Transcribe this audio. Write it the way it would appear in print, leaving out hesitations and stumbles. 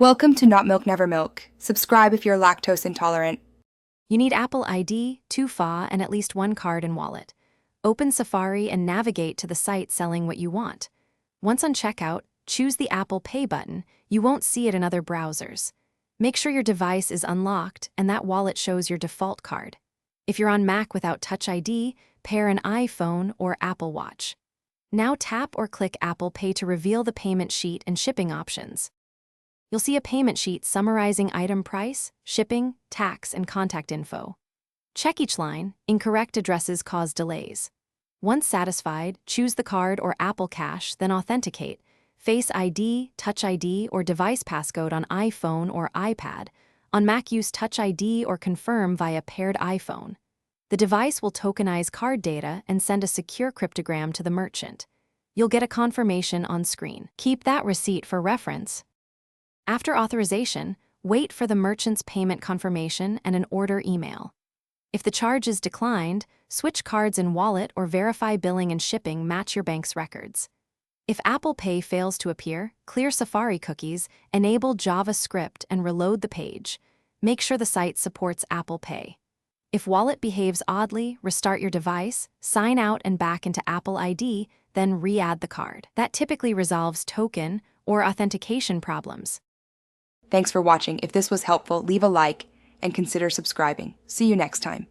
Welcome to Not Milk Never Milk. Subscribe if you're lactose intolerant. You need Apple ID, 2FA, and at least one card and wallet. Open Safari and navigate to the site selling what you want. Once on checkout, choose the Apple Pay button. You won't see it in other browsers. Make sure your device is unlocked and that wallet shows your default card. If you're on Mac without Touch ID, pair an iPhone or Apple Watch. Now tap or click Apple Pay to reveal the payment sheet and shipping options. You'll see a payment sheet summarizing item price, shipping, tax, and contact info. Check each line. Incorrect addresses cause delays. Once satisfied, choose the card or Apple Cash, then authenticate. Face ID, Touch ID, or device passcode on iPhone or iPad. On Mac, use Touch ID or confirm via paired iPhone. The device will tokenize card data and send a secure cryptogram to the merchant. You'll get a confirmation on screen. Keep that receipt for reference. After authorization, wait for the merchant's payment confirmation and an order email. If the charge is declined, switch cards and wallet or verify billing and shipping match your bank's records. If Apple Pay fails to appear, clear Safari cookies, enable JavaScript, and reload the page. Make sure the site supports Apple Pay. If wallet behaves oddly, restart your device, sign out and back into Apple ID, then re-add the card. That typically resolves token or authentication problems. Thanks for watching. If this was helpful, leave a like and consider subscribing. See you next time.